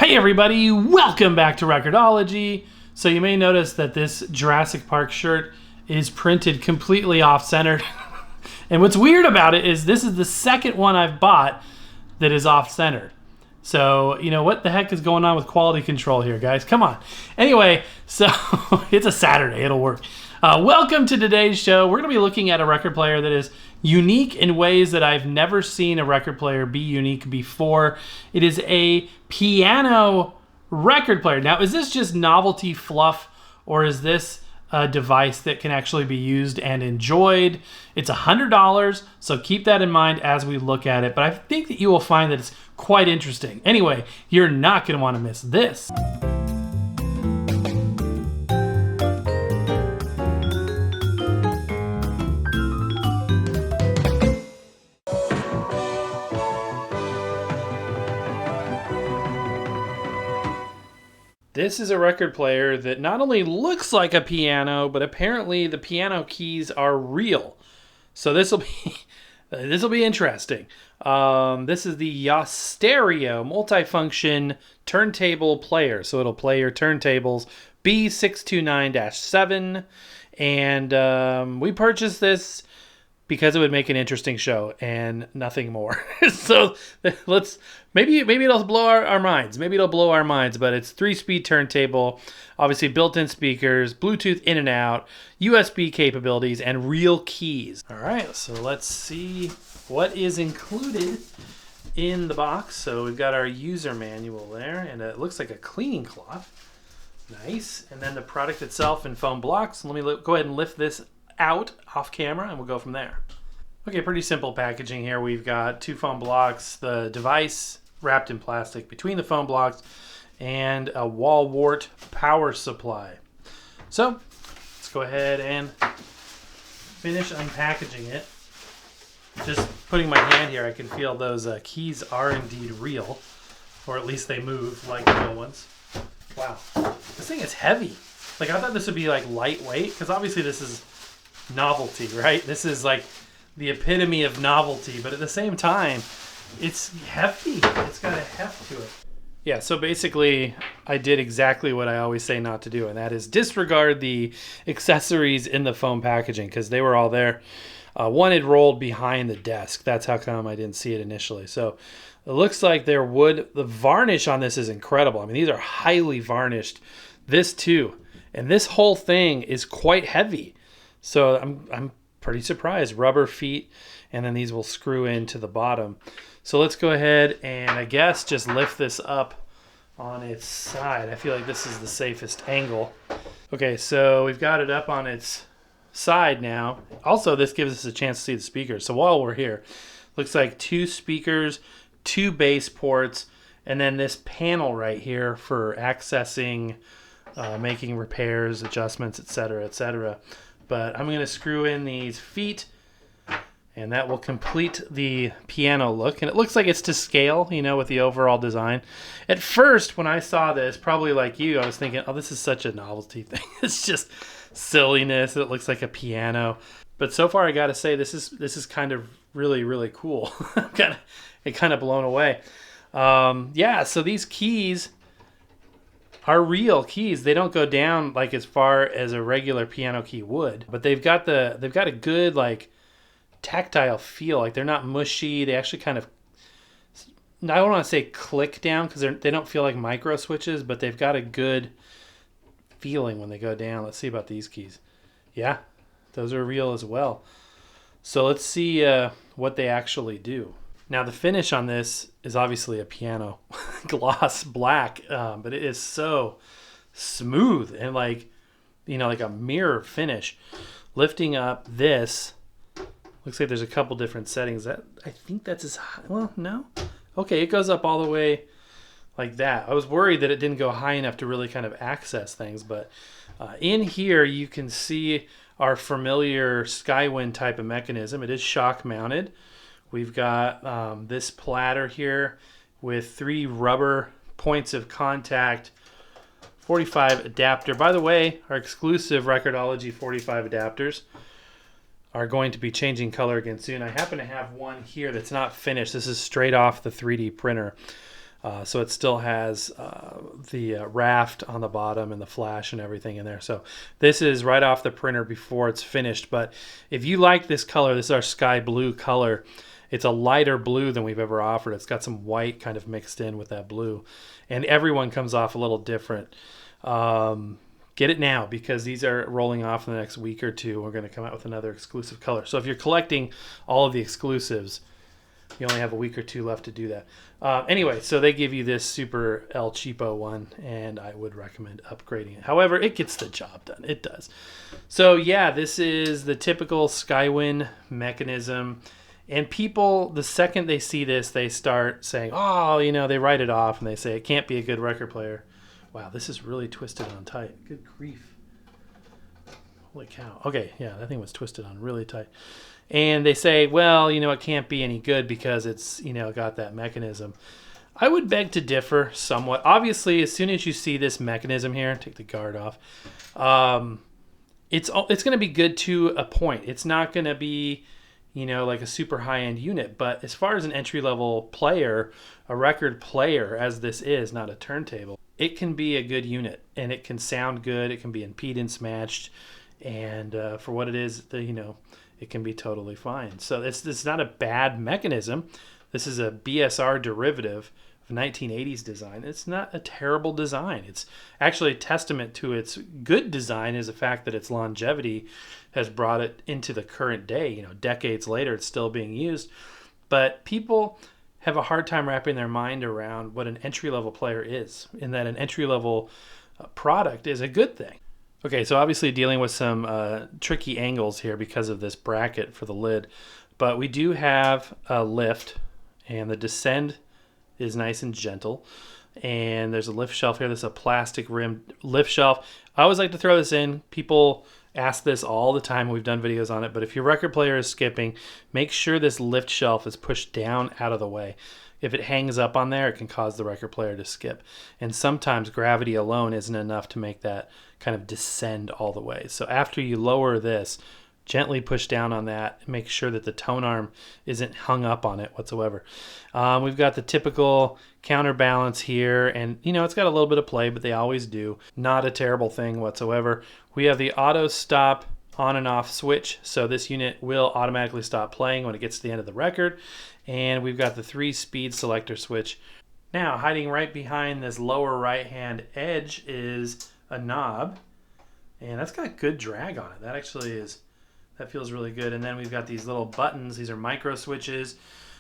Hey everybody, welcome back to Record-ology. So you may notice that this Jurassic Park shirt is printed completely off-centered. And what's weird about it is this is the second one I've bought that is off-centered. So, you know, what the heck is going on with quality control here, guys? Come on. Anyway, so it's a Saturday, it'll work. Welcome to today's show. We're going to be looking at a record player that is unique in ways that I've never seen a record player be unique before. It is a piano record player. Now, is this just novelty fluff, or is this a device that can actually be used and enjoyed? It's $100, so keep that in mind as we look at it. But I think that you will find that it's quite interesting. Anyway, you're not going to want to miss this. This is a record player that not only looks like a piano, but apparently the piano keys are real. So this will be interesting. This is the Vosterio multifunction turntable player. So it'll play your turntables B629-7, and we purchased this because it would make an interesting show and nothing more. So maybe it'll blow our minds. Maybe it'll blow our minds, but it's 3-speed turntable, obviously built-in speakers, Bluetooth in and out, USB capabilities, and real keys. All right, so let's see what is included in the box. So we've got our user manual there, and it looks like a cleaning cloth. Nice. And then the product itself in foam blocks. Let me go ahead and lift this out off camera and we'll go from there. Okay, pretty simple packaging here. We've got 2 foam blocks, the device wrapped in plastic between the foam blocks, and a wall wart power supply. So let's go ahead and finish unpackaging it. Just putting my hand here, I can feel those keys are indeed real, or at least they move like real ones. Wow, this thing is heavy. Like, I thought this would be like lightweight, because obviously this is novelty, right? This is like the epitome of novelty, but at the same time, it's hefty. It's got a heft to it. Yeah, so basically, I did exactly what I always say not to do, and that is disregard the accessories in the foam packaging, because they were all there. One had rolled behind the desk. That's how come I didn't see it initially. So it looks like the varnish on this is incredible. I mean, these are highly varnished. This too. And this whole thing is quite heavy. So I'm pretty surprised. Rubber feet, and then these will screw into the bottom. So let's go ahead and I guess just lift this up on its side. I feel like this is the safest angle. Okay, so we've got it up on its side now. Also, this gives us a chance to see the speakers. So while we're here, looks like 2 speakers, 2 bass ports, and then this panel right here for accessing, making repairs, adjustments, etc., etc. But I'm going to screw in these feet, and that will complete the piano look. And it looks like it's to scale, you know, with the overall design. At first, when I saw this, probably like you, I was thinking, oh, this is such a novelty thing. It's just silliness. It looks like a piano. But so far, I got to say, this is kind of really, really cool. I'm kind of blown away. Yeah, so these keys are real keys. They don't go down like as far as a regular piano key would, but they've got a good like tactile feel. Like, they're not mushy. They actually kind of, I don't want to say click down, because they don't feel like micro switches, but they've got a good feeling when they go down. Let's see about these keys. Yeah, those are real as well. So let's see what they actually do. Now, the finish on this is obviously a piano gloss black, but it is so smooth and like, you know, like a mirror finish. Lifting up this, looks like there's a couple different settings. I think that's as high. Well, no. Okay, it goes up all the way like that. I was worried that it didn't go high enough to really kind of access things, but in here you can see our familiar Skywind type of mechanism. It is shock mounted. We've got this platter here with 3 rubber points of contact, 45 adapter. By the way, our exclusive Record-ology 45 adapters are going to be changing color again soon. I happen to have one here that's not finished. This is straight off the 3D printer. So it still has the raft on the bottom and the flash and everything in there. So this is right off the printer before it's finished. But if you like this color, this is our sky blue color. It's a lighter blue than we've ever offered. It's got some white kind of mixed in with that blue. And everyone comes off a little different. Get it now because these are rolling off in the next week or two. We're going to come out with another exclusive color. So if you're collecting all of the exclusives, you only have a week or two left to do that. Anyway, so they give you this super El Cheapo one, and I would recommend upgrading it. However, it gets the job done. It does. So yeah, this is the typical Skywin mechanism. And people, the second they see this, they start saying, oh, you know, they write it off, and they say it can't be a good record player. Wow, this is really twisted on tight. Good grief. Holy cow. Okay, yeah, that thing was twisted on really tight. And they say, well, you know, it can't be any good because it's, you know, got that mechanism. I would beg to differ somewhat. Obviously, as soon as you see this mechanism here, take the guard off, it's going to be good to a point. It's not going to be, you know, like a super high-end unit. But as far as an entry-level player, a record player, as this is, not a turntable, it can be a good unit. And it can sound good. It can be impedance matched. And for what it is, you know, it can be totally fine. So it's not a bad mechanism. This is a BSR derivative of 1980s design. It's not a terrible design. It's actually a testament to its good design is the fact that its longevity has brought it into the current day. You know, decades later, it's still being used. But people have a hard time wrapping their mind around what an entry-level player is, in that an entry-level product is a good thing. Okay, so obviously dealing with some tricky angles here because of this bracket for the lid. But we do have a lift, and the descend is nice and gentle. And there's a lift shelf here. This is a plastic rimmed lift shelf. I always like to throw this in. People ask this all the time. We've done videos on it. But if your record player is skipping, make sure this lift shelf is pushed down out of the way. If it hangs up on there, it can cause the record player to skip. And sometimes gravity alone isn't enough to make that kind of descend all the way. So after you lower this, gently push down on that. Make sure that the tone arm isn't hung up on it whatsoever. We've got the typical counterbalance here. And, you know, it's got a little bit of play, but they always do. Not a terrible thing whatsoever. We have the auto stop on and off switch. So this unit will automatically stop playing when it gets to the end of the record. And we've got the 3-speed selector switch. Now, hiding right behind this lower right-hand edge is a knob. And that's got good drag on it. That actually is, that feels really good. And then we've got these little buttons. These are micro switches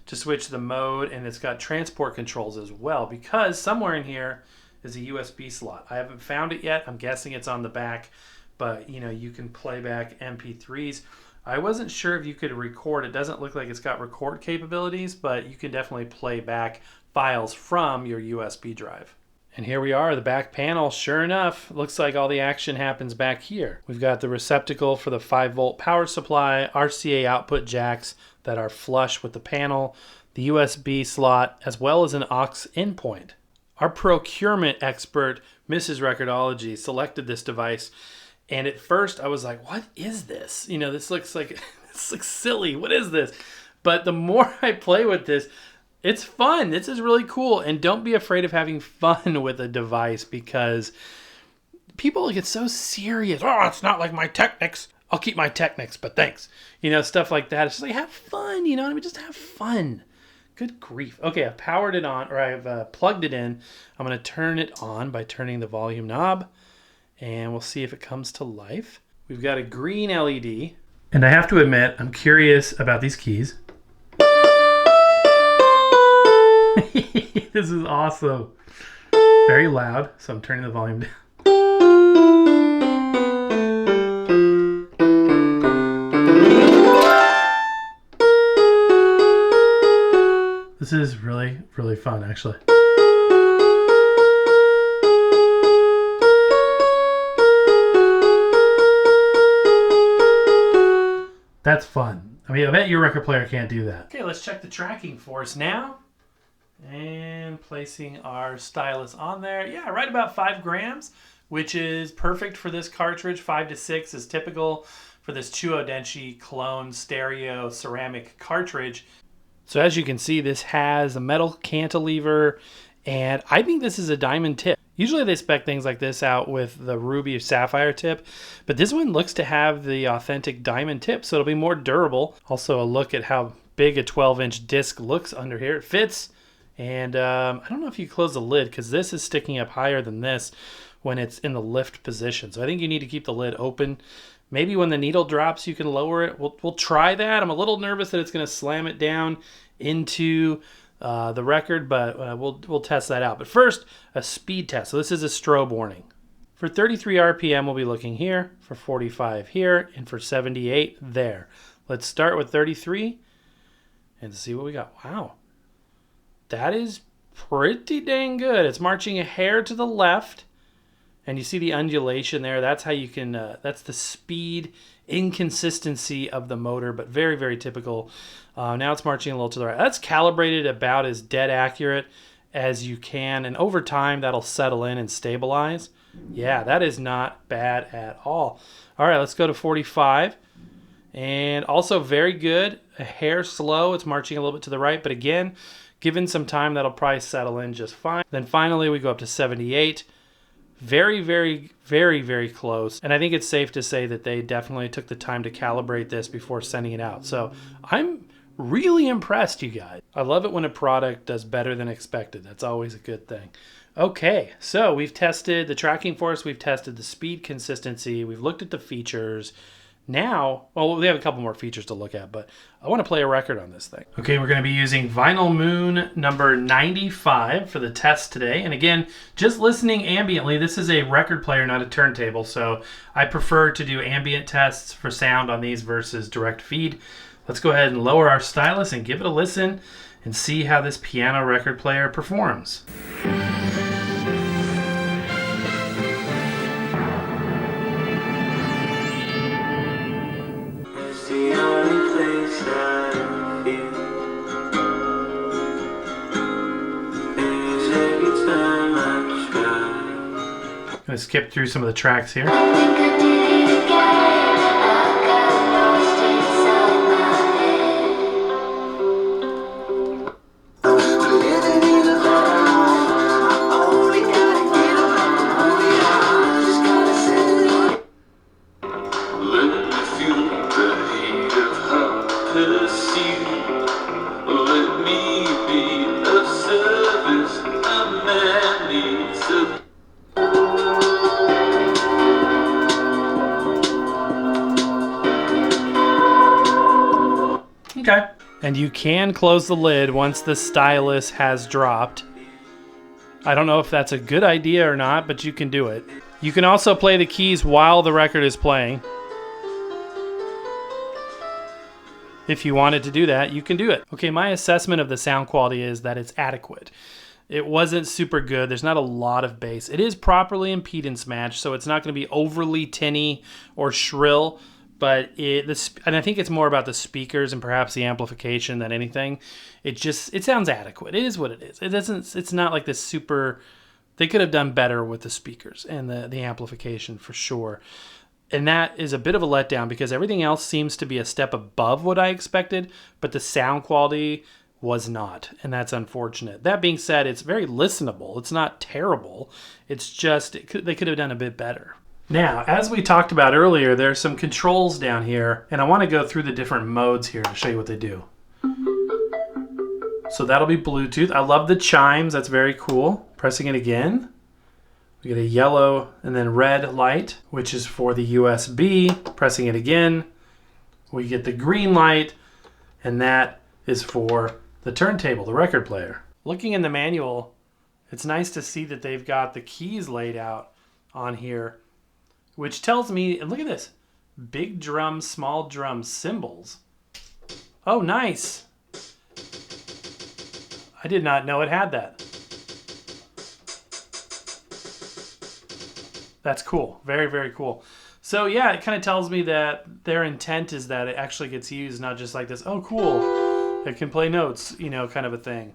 to switch the mode. And it's got transport controls as well, because somewhere in here is a USB slot. I haven't found it yet. I'm guessing it's on the back. But, you know, you can play back MP3s. I wasn't sure if you could record. It doesn't look like it's got record capabilities, but you can definitely play back files from your USB drive. And here we are, the back panel. Sure enough, looks like all the action happens back here. We've got the receptacle for the 5-volt power supply, RCA output jacks that are flush with the panel, the USB slot, as well as an aux in point. Our procurement expert, Mrs. Record-ology, selected this device. And at first I was like, what is this? You know, this looks silly. What is this? But the more I play with this, it's fun. This is really cool. And don't be afraid of having fun with a device, because people get so serious. Oh, it's not like my Technics. I'll keep my Technics, but thanks. You know, stuff like that. It's just like, have fun. You know what I mean? Just have fun. Good grief. Okay, I've powered it on, or I've plugged it in. I'm going to turn it on by turning the volume knob. And we'll see if it comes to life. We've got a green LED. And I have to admit, I'm curious about these keys. This is awesome. Very loud, so I'm turning the volume down. This is really, really fun, actually. That's fun. I mean, I bet your record player can't do that. Okay, let's check the tracking force now. And placing our stylus on there. Yeah, right about 5 grams, which is perfect for this cartridge. 5 to 6 is typical for this Chuo Denshi clone stereo ceramic cartridge. So as you can see, this has a metal cantilever And I think this is a diamond tip. Usually they spec things like this out with the ruby or sapphire tip, but this one looks to have the authentic diamond tip, so it'll be more durable. Also a look at how big a 12-inch disc looks under here. It fits, and I don't know if you close the lid because this is sticking up higher than this when it's in the lift position. So I think you need to keep the lid open. Maybe when the needle drops, you can lower it. We'll try that. I'm a little nervous that it's going to slam it down into the record, but we'll test that out. But first, a speed test. So this is a strobe warning. For 33 RPM, we'll be looking here, for 45 here, and for 78 there. Let's start with 33 and see what we got. Wow, that is pretty dang good. It's marching a hair to the left, and you see the undulation there. That's how you can, that's the speed inconsistency of the motor, but very, very typical. Now it's marching a little to the right. That's calibrated about as dead accurate as you can, and over time that'll settle in and stabilize. Yeah, that is not bad at all. All right, let's go to 45. And also very good. A hair slow. It's marching a little bit to the right, but again, given some time, that'll probably settle in just fine. Then finally, we go up to 78. Very, very, very, very close. And I think it's safe to say that they definitely took the time to calibrate this before sending it out. So I'm really impressed, you guys. I love it when a product does better than expected. That's always a good thing. Okay, so we've tested the tracking force. We've tested the speed consistency. We've looked at the features. Now, well, we have a couple more features to look at, but I want to play a record on this thing. Okay, we're going to be using Vinyl Moon number 95 for the test today. And again, just listening ambiently, this is a record player, not a turntable, so I prefer to do ambient tests for sound on these versus direct feed. Let's go ahead and lower our stylus and give it a listen and see how this piano record player performs. I'm going to skip through some of the tracks here. Okay. And you can close the lid once the stylus has dropped. I don't know if that's a good idea or not, but you can do it. You can also play the keys while the record is playing. If you wanted to do that, you can do it. Okay, my assessment of the sound quality is that it's adequate. It wasn't super good. There's not a lot of bass. It is properly impedance matched, so it's not going to be overly tinny or shrill. But and I think it's more about the speakers and perhaps the amplification than anything. It sounds adequate. It is what it is. It's not like this super. They could have done better with the speakers and the amplification for sure. And that is a bit of a letdown because everything else seems to be a step above what I expected, but the sound quality was not, and that's unfortunate. That being said, it's very listenable. It's not terrible. It's just they could have done a bit better. Now, as we talked about earlier, there's some controls down here, and I want to go through the different modes here to show you what they do. So that'll be Bluetooth. I love the chimes. That's very cool. Pressing it again, we get a yellow and then red light, which is for the USB. Pressing it again, we get the green light, and that is for the turntable, the record player. Looking in the manual, it's nice to see that they've got the keys laid out on here, which tells me, and look at this, big drum, small drum cymbals. Oh, nice. I did not know it had that. That's cool. Very, very cool. So yeah, it kind of tells me that their intent is that it actually gets used, not just like this, oh, cool, it can play notes, kind of a thing.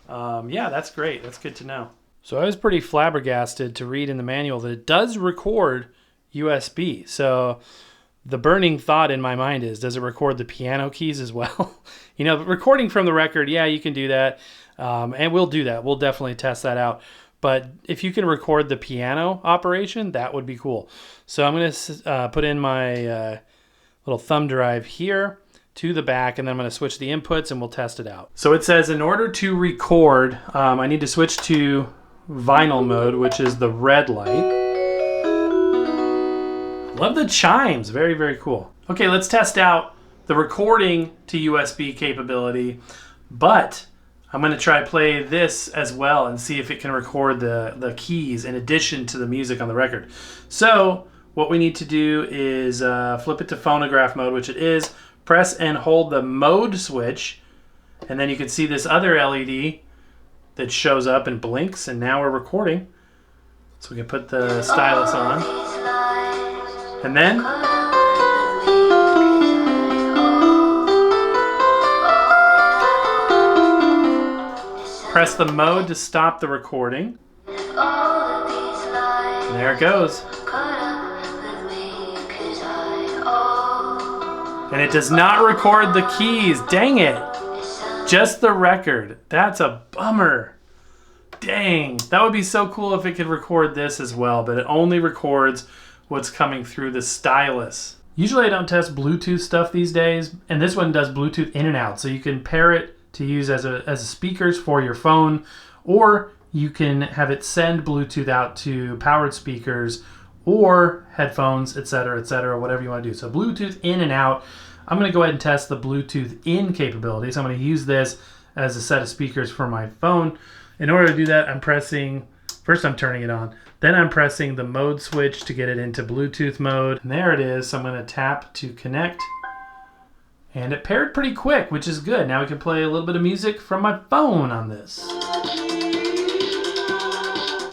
Yeah, that's great. That's good to know. So I was pretty flabbergasted to read in the manual that it does record USB. So the burning thought in my mind is, does it record the piano keys as well? Recording from the record, yeah, you can do that. And we'll do that. We'll definitely test that out. But if you can record the piano operation, that would be cool. So I'm going to put in my little thumb drive here to the back, and then I'm going to switch the inputs and we'll test it out. So it says in order to record, I need to switch to vinyl mode, which is the red light. Love the chimes. Very, very cool. Okay, let's test out the recording to USB capability, but I'm going to try play this as well and see if it can record the keys in addition to the music on the record. So what we need to do is flip it to phonograph mode, which it is. Press and hold the mode switch, and then you can see this other LED that shows up and blinks, and now we're recording. So we can put the stylus on. And then press the mode to stop the recording. And there it goes. And it does not record the keys. Dang it. Just the record. That's a bummer. Dang. That would be so cool if it could record this as well, but it only records what's coming through the stylus. Usually I don't test Bluetooth stuff these days, and this one does Bluetooth in and out, so you can pair it to use as speakers for your phone, or you can have it send Bluetooth out to powered speakers or headphones, etc., whatever you want to do. So Bluetooth in and out. I'm going to go ahead and test the Bluetooth in capability. So I'm going to use this as a set of speakers for my phone. In order to do that, first I'm turning it on. Then I'm pressing the mode switch to get it into Bluetooth mode. And there it is. So I'm going to tap to connect. And it paired pretty quick, which is good. Now we can play a little bit of music from my phone on this.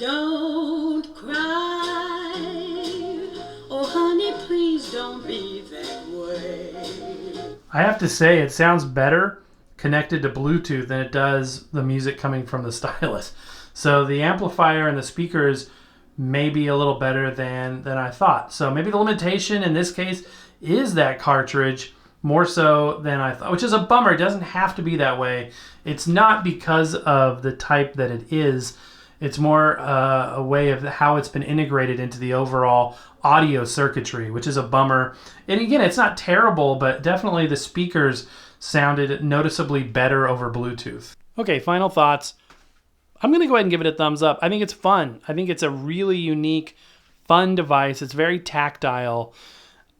Don't cry. Oh, honey, please don't be that way. I have to say, it sounds better connected to Bluetooth than it does the music coming from the stylus. So the amplifier and the speakers may be a little better than I thought. So maybe the limitation in this case is that cartridge more so than I thought, which is a bummer. It doesn't have to be that way. It's not because of the type that it is. It's more a way of how it's been integrated into the overall audio circuitry, which is a bummer. And again, it's not terrible, but definitely the speakers sounded noticeably better over Bluetooth. Okay, final thoughts. I'm going to go ahead and give it a thumbs up. I think it's fun. I think it's a really unique, fun device. It's very tactile.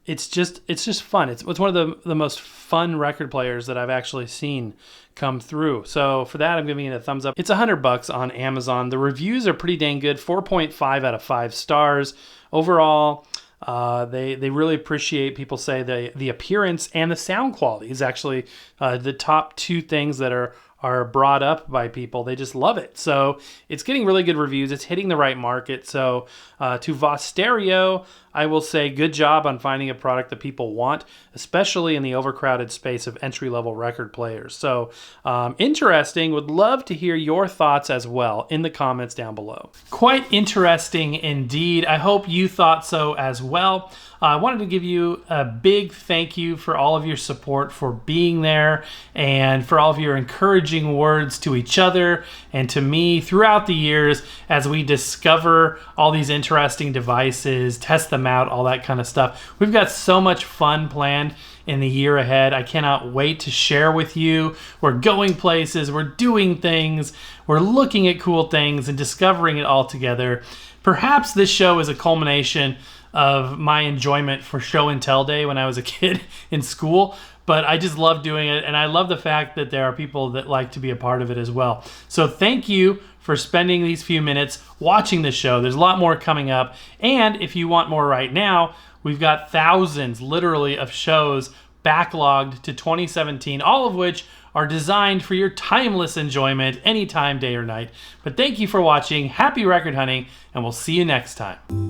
It's just fun. It's one of the most fun record players that I've actually seen come through. So for that, I'm giving it a thumbs up. It's $100 on Amazon. The reviews are pretty dang good. 4.5 out of 5 stars. Overall, they really appreciate, people say the appearance and the sound quality is actually the top two things that are brought up by people. They just love it. So it's getting really good reviews. It's hitting the right market. So to Vosterio, I will say good job on finding a product that people want, especially in the overcrowded space of entry-level record players. So interesting. Would love to hear your thoughts as well in the comments down below. Quite interesting indeed. I hope you thought so as well. I wanted to give you a big thank you for all of your support, for being there, and for all of your encouraging words to each other and to me throughout the years as we discover all these interesting devices, test them out, all that kind of stuff. We've got so much fun planned in the year ahead. I cannot wait to share with you. We're going places, we're doing things, we're looking at cool things and discovering it all together. Perhaps this show is a culmination of my enjoyment for show and tell day when I was a kid in school, but I just love doing it, and I love the fact that there are people that like to be a part of it as well. So thank you for spending these few minutes watching the show. There's a lot more coming up, and if you want more right now, we've got thousands, literally, of shows backlogged to 2017, all of which are designed for your timeless enjoyment anytime, day or night. But thank you for watching. Happy record hunting, and we'll see you next time.